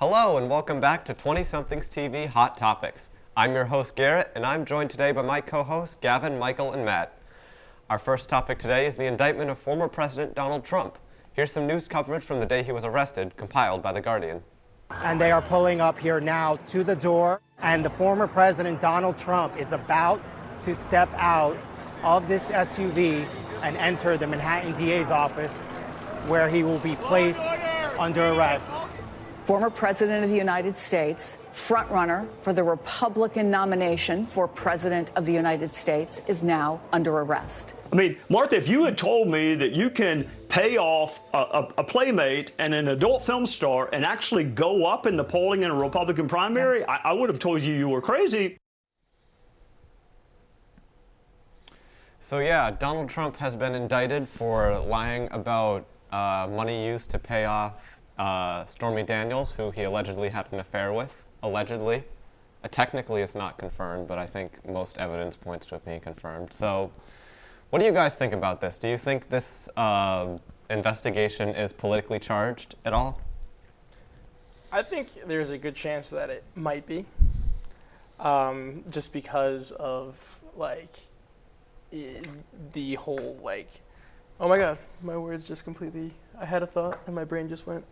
Hello and welcome back to 20SomethingsTV Hot Topics. I'm your host Garrett, and I'm joined today by my co-hosts Gavin, Michael, and Matt. Our first topic today is the indictment of former President Donald Trump. Here's some news coverage from the day he was arrested, compiled by The Guardian. And they are pulling up here now to the door, and the former President Donald Trump is about to step out of this SUV and enter the Manhattan DA's office, where he will be placed under arrest. Former President of the United States, frontrunner for the Republican nomination for President of the United States, is now under arrest. I mean, Martha, if you had told me that you can pay off a playmate and an adult film star and actually go up in the polling in a Republican primary, I would have told you were crazy. So yeah, Donald Trump has been indicted for lying about money used to pay off Stormy Daniels, who he allegedly had an affair with. Allegedly. Technically it's not confirmed, but I think most evidence points to it being confirmed. So what do you guys think about this? Do you think this investigation is politically charged at all? I think there's a good chance that it might be, just because of, the whole, oh my God, my words just completely, I had a thought and my brain just went,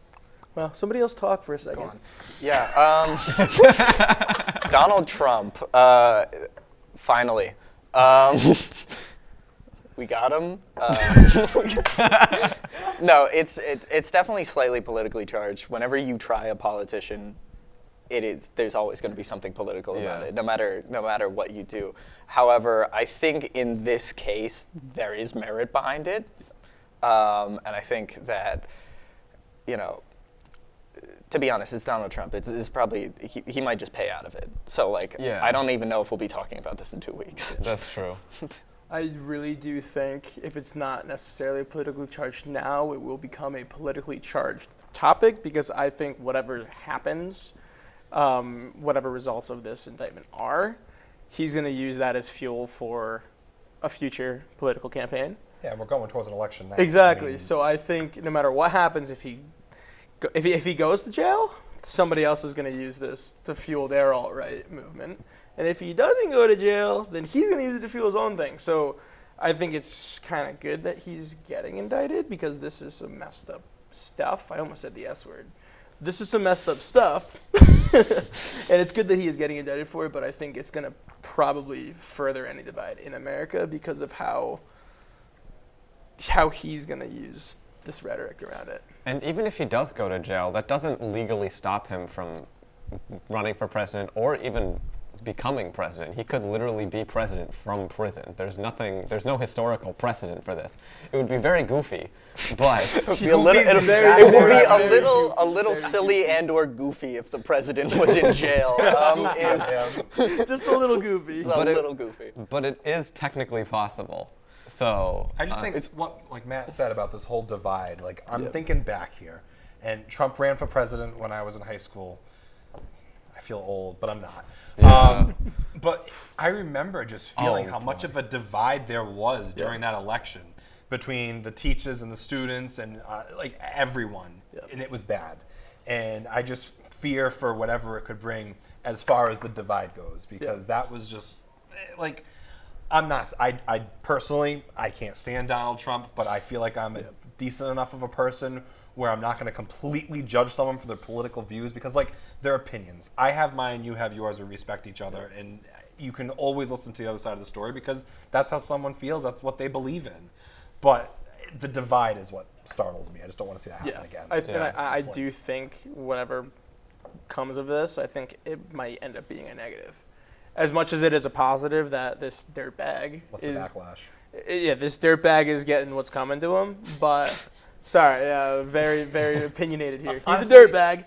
well, somebody else talk for a second. Go on. Yeah, Donald Trump, finally. We got him. No, it's definitely slightly politically charged. Whenever you try a politician, there's always going to be something political about it, no matter what you do. However, I think in this case there is merit behind it, and I think that, to be honest, it's Donald Trump. It's probably he might just pay out of it. So I don't even know if we'll be talking about this in 2 weeks. That's true. I really do think if it's not necessarily politically charged now, it will become a politically charged topic, because I think whatever happens, whatever results of this indictment are, he's going to use that as fuel for a future political campaign. Yeah, we're going towards an election now. Exactly. So I think no matter what happens, if he goes to jail, somebody else is going to use this to fuel their alt-right movement. And if he doesn't go to jail, then he's going to use it to fuel his own thing. So I think it's kind of good that he's getting indicted, because this is some messed up stuff. I almost said the S word. This is some messed up stuff. And it's good that he is getting indicted for it, but I think it's going to probably further any divide in America because of how he's going to use this rhetoric around it. And even if he does go to jail, that doesn't legally stop him from running for president or even becoming president. He could literally be president from prison. There's no historical precedent for this. It would be very goofy, but it would be a little silly and/or goofy if the president was in jail. Just a little goofy. But it is technically possible. So I just think it's what Matt said about this whole divide. I'm thinking back here, and Trump ran for president when I was in high school. I feel old, but I'm not. Yeah. But I remember just feeling how much of a divide there was during that election between the teachers and the students and everyone, and it was bad. And I just fear for whatever it could bring as far as the divide goes, because that was just I personally, I can't stand Donald Trump, but I feel like I'm a decent enough of a person where I'm not going to completely judge someone for their political views, because their opinions. I have mine, you have yours, we respect each other, and you can always listen to the other side of the story, because that's how someone feels, that's what they believe in. But the divide is what startles me. I just don't want to see that happen again. I do think whatever comes of this, I think it might end up being a negative. As much as it is a positive that this dirtbag What's the backlash? Yeah, this dirtbag is getting what's coming to him, but sorry, very, very opinionated here. He's a dirtbag.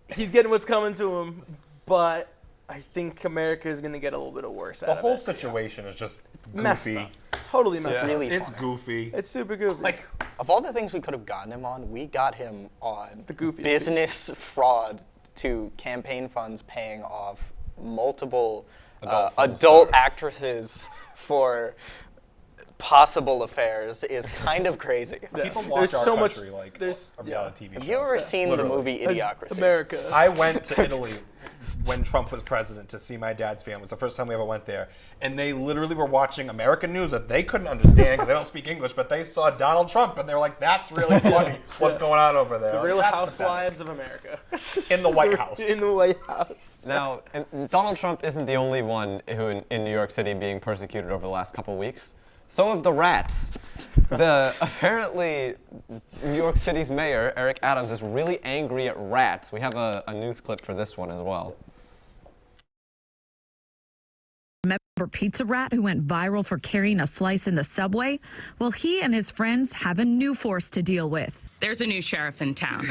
He's getting what's coming to him, but I think America is going to get a little bit worse out of it. The whole situation is just goofy. Messed up. Totally messed up. Really it's funny. Goofy. It's super goofy. Of all the things we could have gotten him on, we got him on the goofiest business fraud to campaign funds paying off multiple adult actresses for possible affairs is kind of crazy. People watch our so much- country like there's- a reality TV show. Have you ever seen the movie Idiocracy? America. I went to Italy when Trump was president to see my dad's family. It's the first time we ever went there. And they literally were watching American news that they couldn't understand because they don't speak English, but they saw Donald Trump and they were like, that's really funny. What's going on over there? The Like, Real that's Housewives of America. pathetic. In the White House. In the White House. Now, and Donald Trump isn't the only one who in New York City being persecuted over the last couple of weeks. So have the rats. Apparently, New York City's mayor, Eric Adams, is really angry at rats. We have a news clip for this one as well. Remember Pizza Rat who went viral for carrying a slice in the subway? Well, he and his friends have a new force to deal with. There's a new sheriff in town.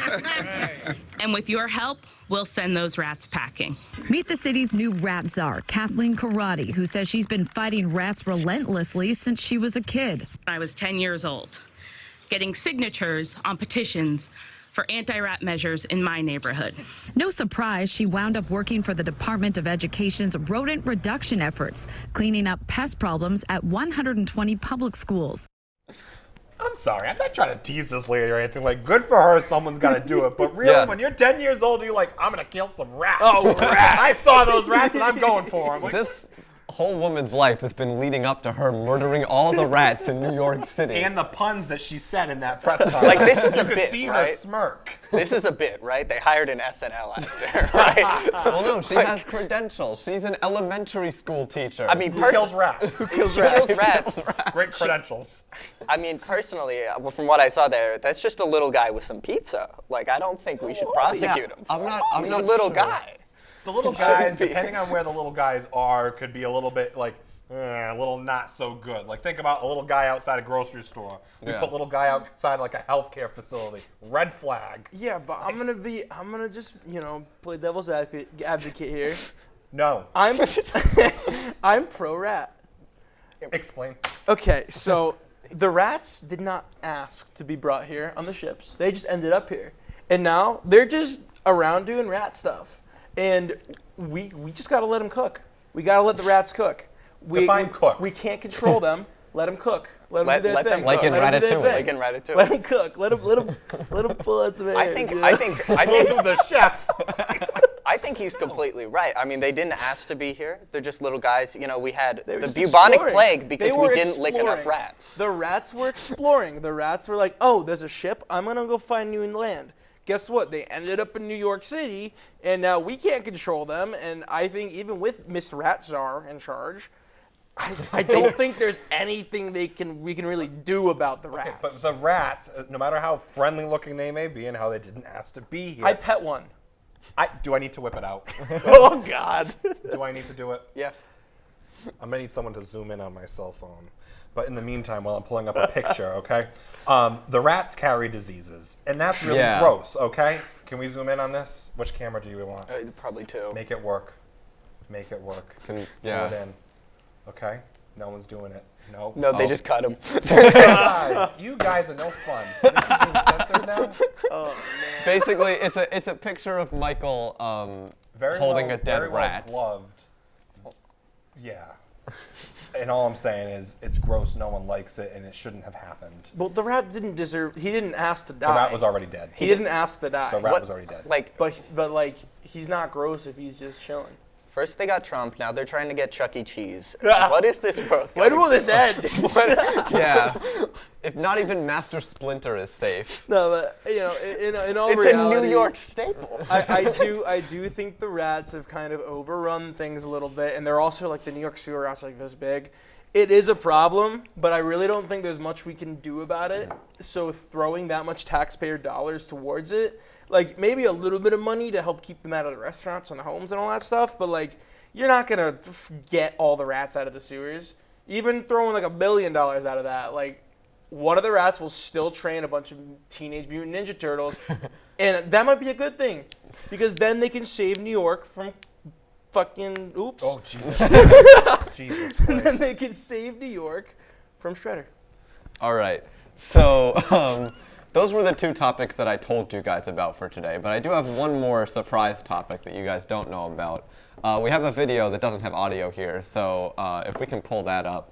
And with your help, we'll send those rats packing. Meet the city's new rat czar, Kathleen Karate, who says she's been fighting rats relentlessly since she was a kid. I was 10 years old, getting signatures on petitions for anti-rat measures in my neighborhood. No surprise, she wound up working for the Department of Education's rodent reduction efforts, cleaning up pest problems at 120 public schools. I'm sorry, I'm not trying to tease this lady or anything. Like, good for her, someone's got to do it. But really, when you're 10 years old, you're like, I'm going to kill some rats. Oh, rats! I saw those rats and I'm going for them. Like, This whole woman's life has been leading up to her murdering all the rats in New York City. and the puns that she said in that press conference. Like, this is you a could bit, see her right? smirk. This is a bit, right? They hired an SNL actor, right? Well, no, she has credentials. She's an elementary school teacher. I mean, Who kills rats? Who kills rats? Great credentials. I mean, personally, from what I saw there, that's just a little guy with some pizza. Like, I don't think we should prosecute him. I'm He's not a little sure. guy. The little guys, depending on where the little guys are, could be a little bit like, a little not so good. Like, think about a little guy outside a grocery store. We Yeah. put little guy outside like a healthcare facility. Red flag. Yeah, but I'm gonna just, play devil's advocate here. No. I'm pro rat. Explain. Okay, so the rats did not ask to be brought here on the ships. They just ended up here. And now they're just around doing rat stuff. And we just got to let them cook. We got to let the rats cook. Define cook. We can't control them. Let them cook. Let them do their let them thing. cook. Like in Let 'em do their Ratatouille. thing. Like in Ratatouille. Let them cook. Let them pull out some hairs. I think The chef. I think he's completely right. I mean, they didn't ask to be here. They're just little guys. You know, we had They were the just bubonic exploring. plague because They we were didn't lick enough exploring. rats. The rats were exploring. The rats were like, oh, there's a ship. I'm going to go find new land. Guess what? They ended up in New York City, and now we can't control them. And I think even with Miss Rat Czar in charge, I don't think there's anything we can really do about the rats. But the rats, no matter how friendly looking they may be and how they didn't ask to be here. I pet one. Do I need to whip it out? Oh, God. Do I need to do it? Yeah. I'm gonna need someone to zoom in on my cell phone. But in the meantime, while I'm pulling up a picture, okay? The rats carry diseases, and that's really Yeah. gross, okay? Can we zoom in on this? Which camera do you want? Probably two. Make it work. Make it work. Pull yeah. it in. Okay? No one's doing it. No. No, they just cut him. Guys, you guys are no fun. This is being censored now? Basically, it's a picture of Michael Very holding well, a dead very rat. Well gloved. Yeah. And all I'm saying is, it's gross, no one likes it, and it shouldn't have happened. Well, the rat didn't deserve. He didn't ask to die. The rat was already dead. He didn't ask to die. The rat was already dead. Like, But he's not gross if he's just chilling. first they got Trump, now they're trying to get Chuck E. Cheese. What is this world? When will this end? Yeah. If not even Master Splinter is safe. No, but in all It's reality, a New York staple. I do think the rats have kind of overrun things a little bit, and they're also like the New York sewer rats are like this big. It is a problem, but I really don't think there's much we can do about it. So throwing that much taxpayer dollars towards it, like maybe a little bit of money to help keep them out of the restaurants and the homes and all that stuff, but like you're not gonna get all the rats out of the sewers. Even throwing like $1 billion out of that, like one of the rats will still train a bunch of Teenage Mutant Ninja Turtles, and that might be a good thing because then they can save New York from fucking oops. Oh, Jesus. Jesus And then Christ. they can save New York from Shredder. All right. So those were the two topics that I told you guys about for today, but I do have one more surprise topic that you guys don't know about. We have a video that doesn't have audio here, so if we can pull that up.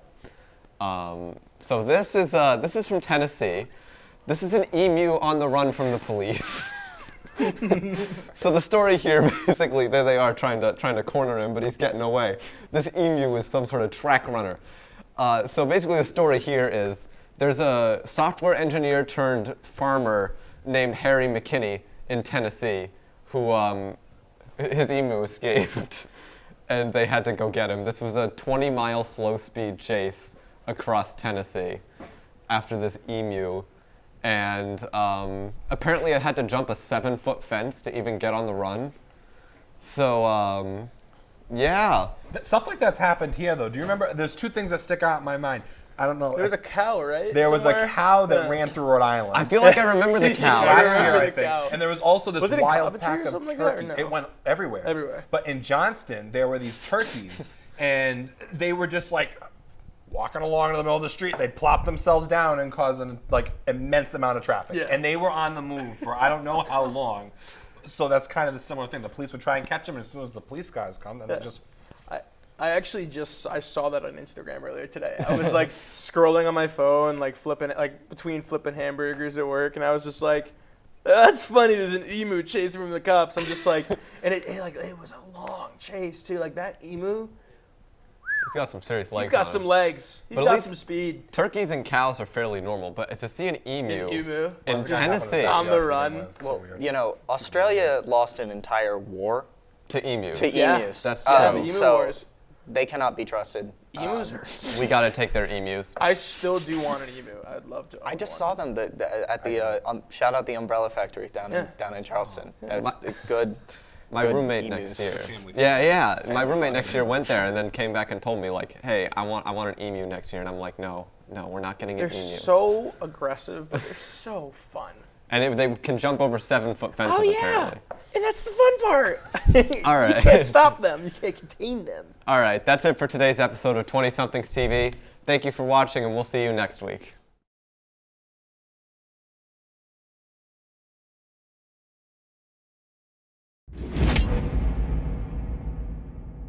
So this is from Tennessee. This is an emu on the run from the police. So the story here, basically, there they are trying to corner him, but he's getting away. This emu is some sort of track runner. So basically, the story here is there's a software engineer turned farmer named Harry McKinney in Tennessee who his emu escaped, and they had to go get him. This was a 20-mile slow-speed chase across Tennessee after this emu. And apparently it had to jump a 7-foot fence to even get on the run. So, yeah. Stuff like that's happened here, though. Do you remember? There's two things that stick out in my mind. I don't know. There was a cow, right? There was somewhere? a cow that ran through Rhode Island. I feel like I remember the cow. I Last year, remember I the think. cow. And there was also this Was it in wild Coventry pack or of something like that, or turkeys. no? It went everywhere. Everywhere. But in Johnston, there were these turkeys, and they were just like walking along in the middle of the street. They'd plop themselves down and cause an immense amount of traffic. Yeah. And they were on the move for I don't know how long. So that's kind of the similar thing. The police would try and catch them, and as soon as the police guys come, then they just. I actually I saw that on Instagram earlier today. I was like scrolling on my phone, like flipping, like between flipping hamburgers at work, and I was just like, "That's funny." There's an emu chasing from the cops. I'm just like, and it was a long chase too. Like that emu. He's got some serious legs. He's got on some him. legs. He's But at got least some speed. Turkeys and cows are fairly normal, but to see an emu, emu? in Tennessee On the run. You know, Australia lost an entire war to emus. to Yeah. emus. That's Yeah, true. the emu so wars. they cannot be trusted. Emus are. We gotta take their emus. I still do want an emu. I'd love to. I just saw them at the shout out the Umbrella Factory down in Charleston. It's good. My good roommate emus. next year. Yeah. My roommate next year went there and then came back and told me like, hey, I want an emu next year, and I'm like, no, we're not getting an They're emu. so aggressive, but they're so fun. And they can jump over 7-foot fences Oh yeah, apparently. and that's the fun part. All right. You can't stop them. You can't contain them. All right, that's it for today's episode of 20 Somethings TV. Thank you for watching, and we'll see you next week.